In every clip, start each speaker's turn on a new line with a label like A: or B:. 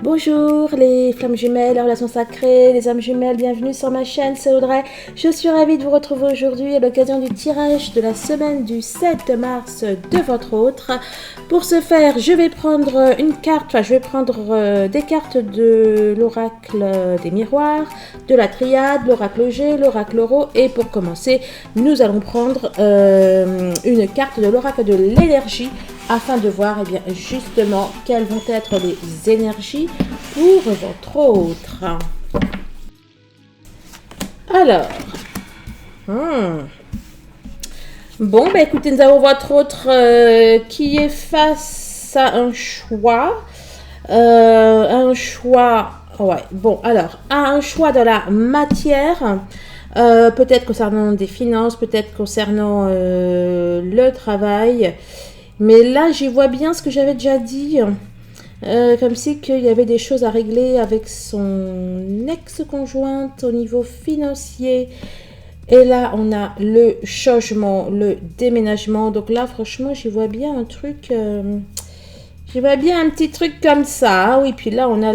A: Bonjour les flammes jumelles, les relations sacrées, les âmes jumelles, bienvenue sur ma chaîne, c'est Audrey. Je suis ravie de vous retrouver aujourd'hui à l'occasion du tirage de la semaine du 7 mars de votre autre. Pour ce faire, je vais prendre une carte, des cartes de l'oracle des miroirs, de la triade, l'oracle G, l'oracle Oro, et pour commencer, nous allons prendre une carte de l'oracle de l'énergie afin de voir eh bien, justement quelles vont être les énergies pour votre autre. Alors, bon, bah écoutez, nous avons votre autre qui est face à un choix. Ouais, bon, alors, à un choix de la matière. Peut-être concernant des finances, peut-être concernant le travail. Mais là, j'y vois bien ce que j'avais déjà dit. Comme si qu'il y avait des choses à régler avec son ex-conjointe au niveau financier. Et là, on a le changement, le déménagement. Donc là, franchement, j'y vois bien un truc... j'y vois bien un petit truc comme ça. Oui, puis là, on a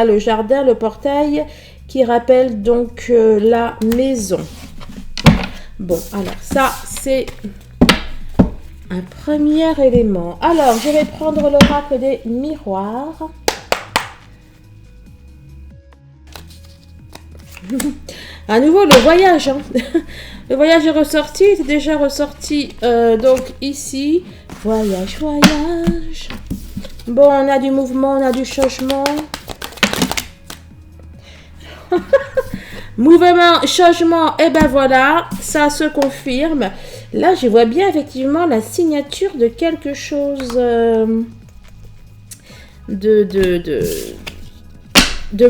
A: le jardin, le portail qui rappelle donc la maison. Bon, alors ça, c'est... un premier élément. Alors, je vais prendre l'oracle des miroirs. À nouveau, le voyage. Hein. Le voyage est ressorti. Il était déjà ressorti donc ici. Voyage, voyage. Bon, on a du mouvement, on a du changement. Mouvement, changement, et ben voilà, ça se confirme. Là, je vois bien effectivement la signature de quelque chose de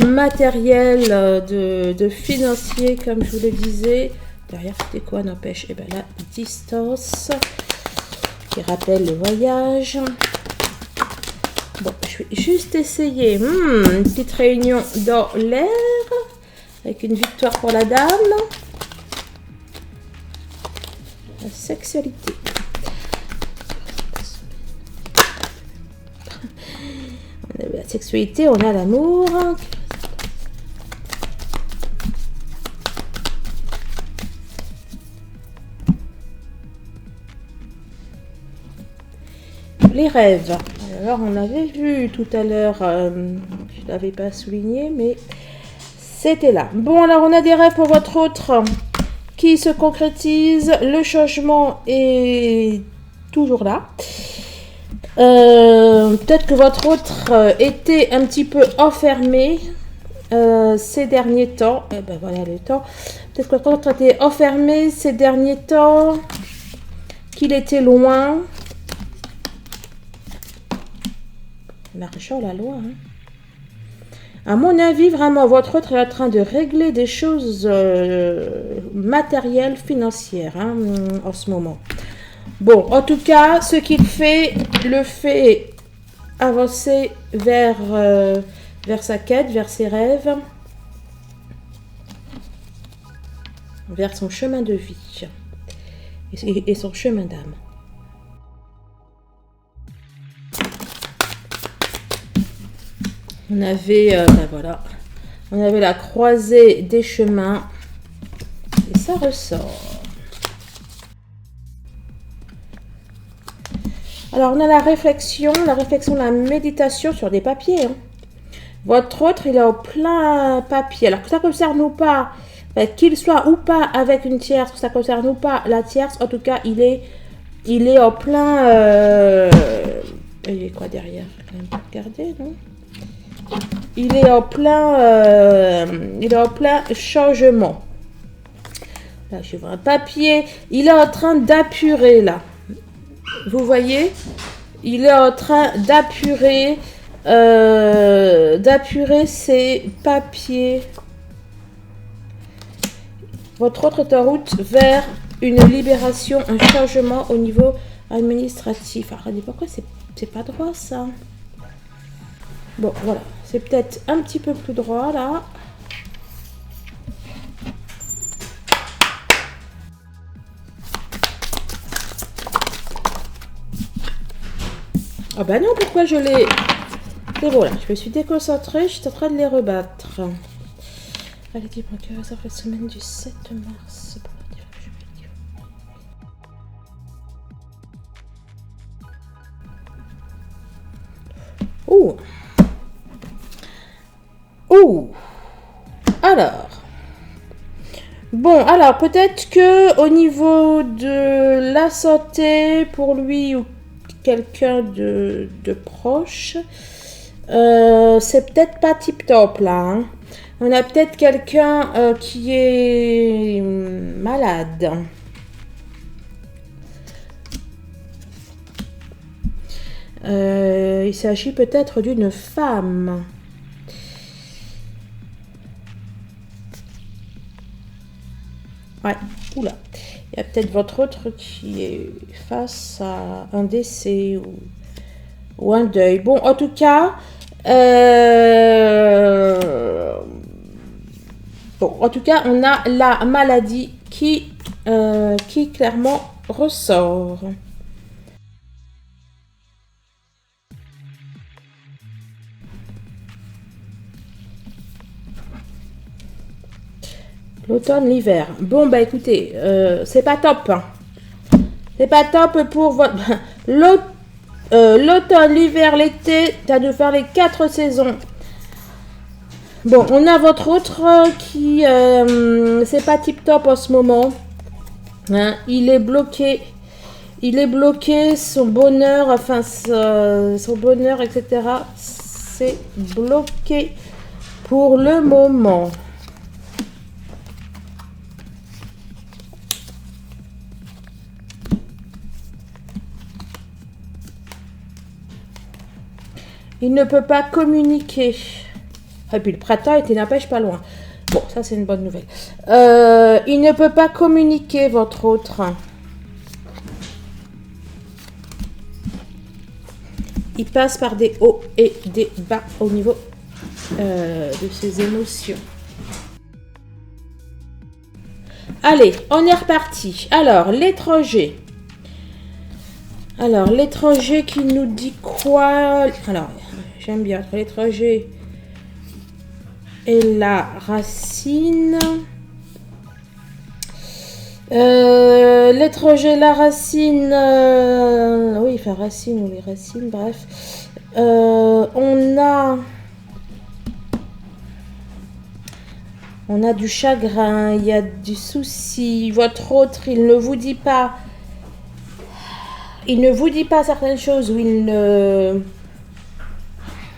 A: matériel, de financier, comme je vous le disais. Derrière, c'était quoi, n'empêche? Et ben la distance qui rappelle le voyage. Bon, je vais juste essayer une petite réunion dans l'air. Avec une victoire pour la dame. La sexualité. On a la sexualité, on a l'amour. Les rêves. Alors, on avait vu tout à l'heure, je ne l'avais pas souligné, mais... c'était là. Bon, alors on a des rêves pour votre autre qui se concrétisent. Le changement est toujours là. Peut-être que votre autre était un petit peu enfermé ces derniers temps. Eh ben voilà le temps. Peut-être que votre autre était enfermé ces derniers temps, qu'il était loin. L'argent là loin, hein. À mon avis, vraiment, votre autre est en train de régler des choses matérielles, financières en ce moment. Bon, en tout cas, ce qu'il fait, le fait avancer vers sa quête, vers ses rêves, vers son chemin de vie et son chemin d'âme. On avait, voilà, on avait la croisée des chemins et ça ressort. Alors, on a la réflexion, la méditation sur des papiers. Hein. Votre autre, il est en plein papier. Alors, que ça concerne ou pas, qu'il soit ou pas avec une tierce, que ça concerne ou pas la tierce, en tout cas, il est en plein... il est quoi derrière? Je vais quand même regarder, non? Il est en plein changement. Là, je vois un papier. Il est en train d'apurer, là. Vous voyez? Il est en train d'apurer ses papiers. Votre autre est en route vers une libération, un changement au niveau administratif. Alors, pourquoi c'est pas droit, ça? Bon, voilà. C'est peut-être un petit peu plus droit, là. Ah bah non, pourquoi je l'ai... Et voilà, je me suis déconcentrée, je suis en train de les rebattre. Allez, dis-moi que ça fait la semaine du 7 mars. Ouh. Ouh. Alors. Bon, alors peut-être que au niveau de la santé pour lui ou quelqu'un de proche, c'est peut-être pas tip top là. Hein. On a peut-être quelqu'un qui est malade. Il s'agit peut-être d'une femme. Ouais, oula. Il y a peut-être votre autre qui est face à un décès ou un deuil. Bon, en tout cas, on a la maladie qui clairement ressort. L'automne, l'hiver. Bon, bah écoutez, c'est pas top. Hein. C'est pas top pour votre... L'automne, l'hiver, l'été, t'as de faire les 4 saisons. Bon, on a votre autre qui... c'est pas tip top en ce moment. Hein, il est bloqué. Il est bloqué, son bonheur, enfin, son bonheur, etc. C'est bloqué pour le moment. Il ne peut pas communiquer. Et puis le printemps était n'empêche pas loin. Bon, ça c'est une bonne nouvelle. Il ne peut pas communiquer, votre autre. Il passe par des hauts et des bas au niveau de ses émotions. Allez, on est reparti. Alors, l'étranger. Alors, l'étranger qui nous dit quoi? Alors, j'aime bien entre l'étranger et la racine. L'étranger, la racine. Oui, enfin, racine ou les racines, bref. On a du chagrin, il y a du souci. Votre autre, il ne vous dit pas. Il ne vous dit pas certaines choses où il ne...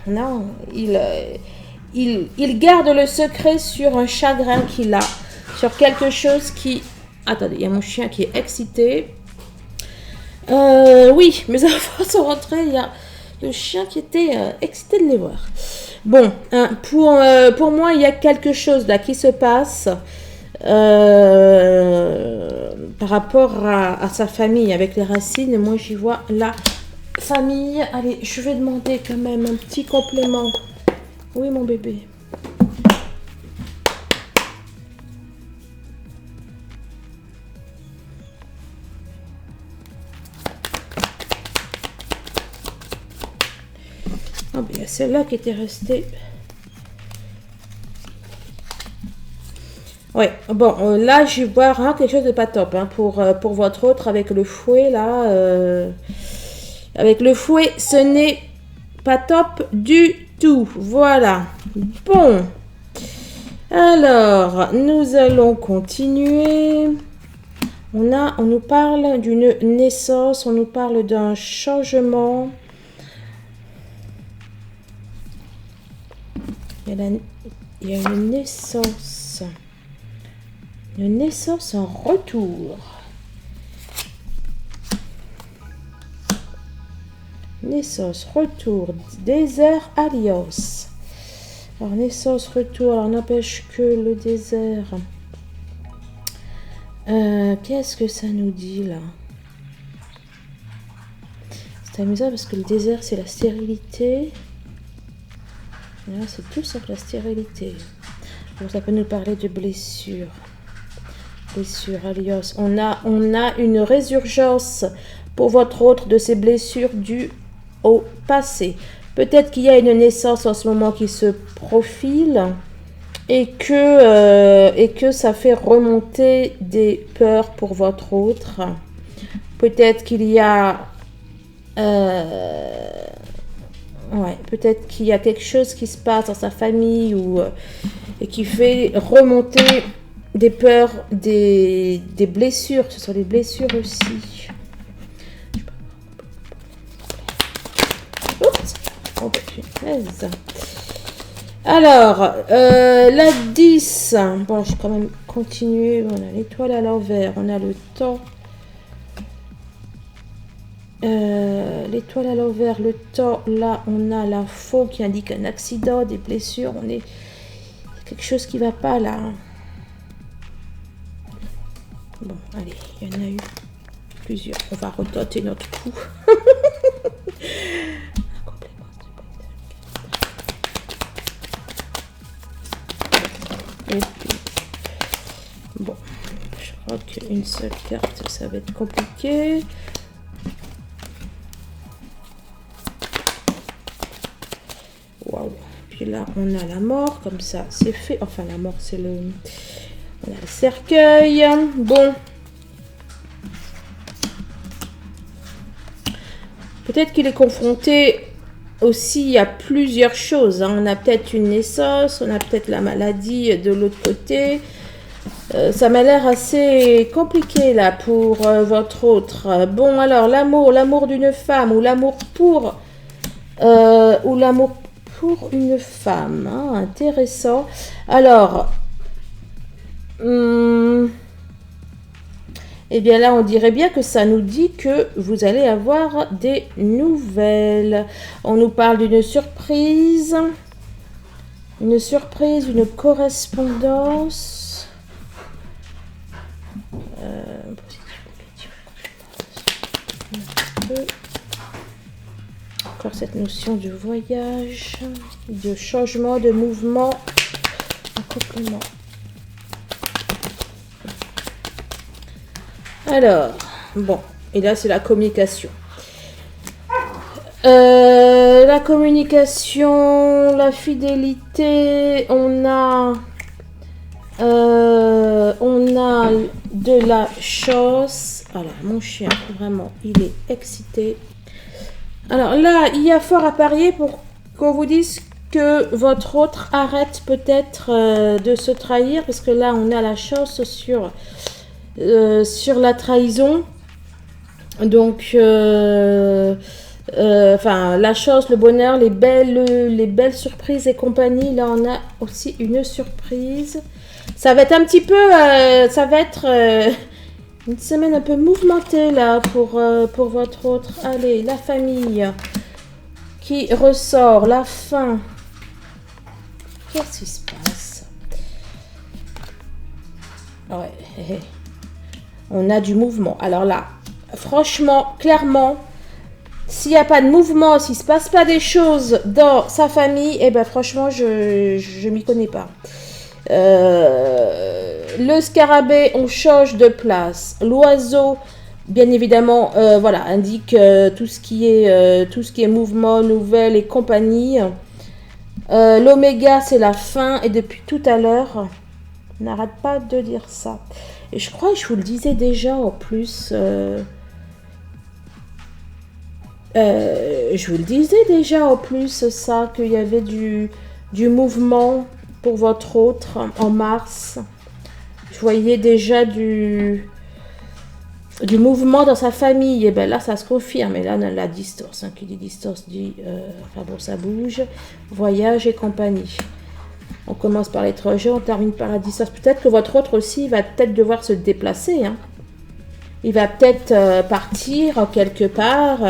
A: Non, il garde le secret sur un chagrin qu'il a, sur quelque chose qui... Attendez, il y a mon chien qui est excité. Oui, mes enfants sont rentrés, il y a le chien qui était excité de les voir. Bon, hein, pour moi, il y a quelque chose là qui se passe par rapport à sa famille avec les racines. Moi, j'y vois la famille. Allez, je vais demander quand même un petit complément. Oui, mon bébé. Ah, ben, celle-là qui était restée. Ouais, bon, là, je vais voir hein, quelque chose de pas top hein, pour votre autre avec le fouet, là. Avec le fouet, ce n'est pas top du tout. Voilà. Bon. Alors, nous allons continuer. On nous parle d'une naissance, on nous parle d'un changement. Il y a une naissance. Une naissance en retour. Naissance, retour, désert, alliance. Alors, naissance, retour, alors n'empêche que le désert. Qu'est-ce que ça nous dit là? C'est amusant parce que le désert, c'est la stérilité. Là, c'est tout sauf la stérilité. Donc, ça peut nous parler de blessures. Blessures, alliance. On a une résurgence pour votre autre de ces blessures dues au passé. Peut-être qu'il y a une naissance en ce moment qui se profile et que ça fait remonter des peurs pour votre autre. Peut-être qu'il y a... peut-être qu'il y a quelque chose qui se passe dans sa famille et qui fait remonter des peurs, des blessures. Ce sont des blessures aussi. Oups. Oh, punaise. Alors, la 10. Bon, je vais quand même continuer. On a l'étoile à l'envers. On a le temps. L'étoile à l'envers, le temps. Là, on a la faux qui indique un accident, des blessures. On est quelque chose qui va pas là. Bon, allez, il y en a eu plusieurs. On va retenter notre coup. Et puis, bon, je crois qu'une seule carte, ça va être compliqué. Waouh. Puis là, on a la mort, comme ça, c'est fait. Enfin, la mort, c'est le... On a le cercueil. Bon. Peut-être qu'il est confronté aussi à plusieurs choses. On a peut-être une naissance, on a peut-être la maladie de l'autre côté. Ça m'a l'air assez compliqué là pour votre autre. Bon, alors l'amour d'une femme ou l'amour pour une femme. Hein, intéressant. Alors, eh bien là, on dirait bien que ça nous dit que vous allez avoir des nouvelles. On nous parle d'une surprise. Une surprise, une correspondance. Encore cette notion de voyage, de changement, de mouvement, un complément. Alors, bon, et là c'est la communication. La communication, la fidélité, on a de la chance. Alors, mon chien, vraiment, il est excité. Alors là, il y a fort à parier pour qu'on vous dise que votre autre arrête peut-être de se trahir, parce que là, on a la chance sur la trahison. Donc, la chance, le bonheur, les belles surprises et compagnie. Là, on a aussi une surprise. Ça va être un petit peu... une semaine un peu mouvementée là pour votre autre. Allez, la famille qui ressort, la fin. Qu'est-ce qui se passe? Ouais. On a du mouvement. Alors là, franchement, clairement, s'il n'y a pas de mouvement, s'il ne se passe pas des choses dans sa famille, eh ben franchement, je m'y connais pas. Le scarabée, on change de place. L'oiseau, bien évidemment, indique tout ce qui est mouvement, nouvelles et compagnie. L'oméga, c'est la fin. Et depuis tout à l'heure, on n'arrête pas de dire ça. Et je crois que je vous le disais déjà en plus. Je vous le disais déjà en plus ça, qu'il y avait du mouvement pour votre autre en mars. Je voyais déjà du mouvement dans sa famille. Et bien là, ça se confirme. Et là, on a la distance. Qui dit distance dit, ça bouge. Voyage et compagnie. On commence par l'étranger, on termine par la distance. Peut-être que votre autre aussi va peut-être devoir se déplacer. Hein. Il va peut-être partir quelque part,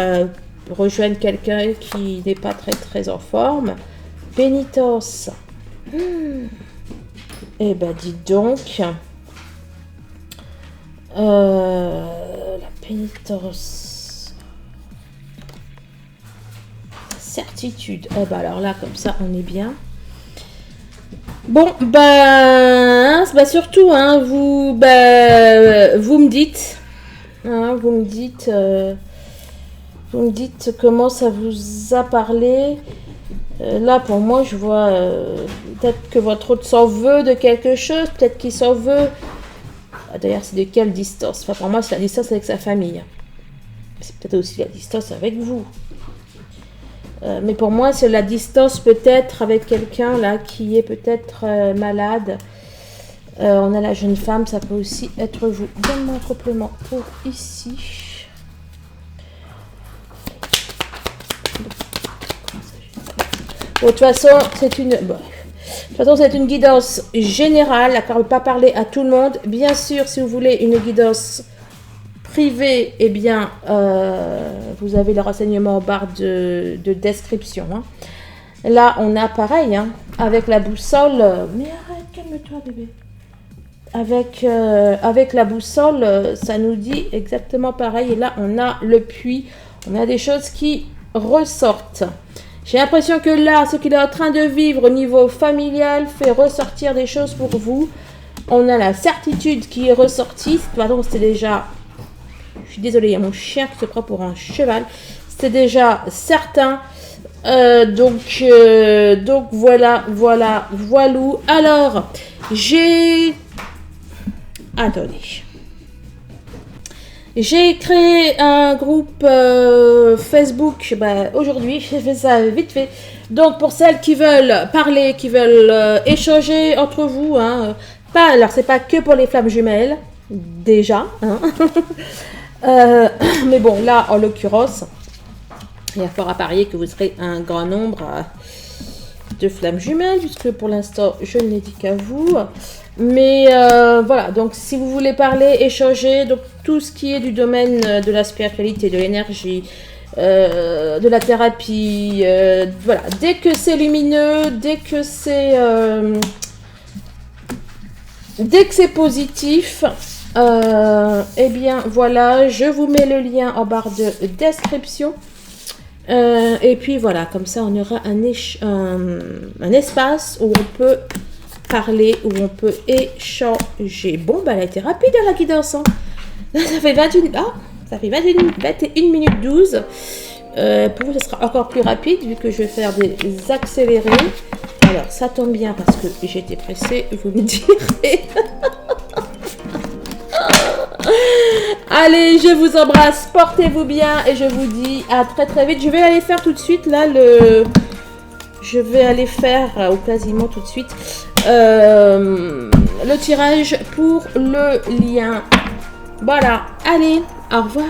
A: rejoindre quelqu'un qui n'est pas très très en forme. Pénitence. Eh ben, dis donc. La pénitence. Certitude. Eh ben, alors là, comme ça, on est bien. Bon, surtout, hein, vous me dites. Hein, vous me dites. Vous me dites comment ça vous a parlé. Là, pour moi, je vois peut-être que votre autre s'en veut de quelque chose, peut-être qu'il s'en veut. D'ailleurs, c'est de quelle distance? Enfin, pour moi, c'est la distance avec sa famille. C'est peut-être aussi la distance avec vous. Mais pour moi, c'est la distance peut-être avec quelqu'un là qui est peut-être malade. On a la jeune femme, ça peut aussi être vous. Donne-moi un complément pour ici. Bon, de toute façon, c'est une... Bon. De toute façon, c'est une guidance générale, car on ne peut pas parler à tout le monde. Bien sûr, si vous voulez une guidance privée, eh bien, vous avez le renseignement en barre de description. Hein. Là, on a pareil, hein, avec la boussole. Mais arrête, calme-toi, bébé. Avec la boussole, ça nous dit exactement pareil. Et là, on a le puits. On a des choses qui ressortent. J'ai l'impression que là, ce qu'il est en train de vivre au niveau familial fait ressortir des choses pour vous. On a la certitude qui est ressortie. Pardon, c'était déjà... Je suis désolée, il y a mon chien qui se prend pour un cheval. C'était déjà certain. Donc voilà. Alors, j'ai... Attendez. J'ai créé un groupe Facebook aujourd'hui, j'ai fait ça vite fait. Donc pour celles qui veulent parler, qui veulent échanger entre vous, hein, alors c'est pas que pour les flammes jumelles, déjà. Hein. Mais bon, là en l'occurrence, il y a fort à parier que vous serez un grand nombre de flammes jumelles, puisque pour l'instant je ne l'ai dit qu'à vous. Mais voilà, donc si vous voulez parler, échanger, donc tout ce qui est du domaine de la spiritualité, de l'énergie, de la thérapie, voilà, dès que c'est lumineux, dès que c'est positif, eh bien voilà, je vous mets le lien en barre de description. Et puis voilà, comme ça on aura un espace où on peut parler, où on peut échanger. Bon, elle a été rapide la guidance. Hein. Ça fait 21 minutes 12. Pour vous, ce sera encore plus rapide vu que je vais faire des accélérés. Alors, ça tombe bien parce que j'étais pressée, vous me direz. Allez, je vous embrasse, portez-vous bien et je vous dis à très très vite. Je vais aller faire tout de suite là Je vais aller faire, ou quasiment tout de suite, le tirage pour le lien. Voilà, allez, au revoir.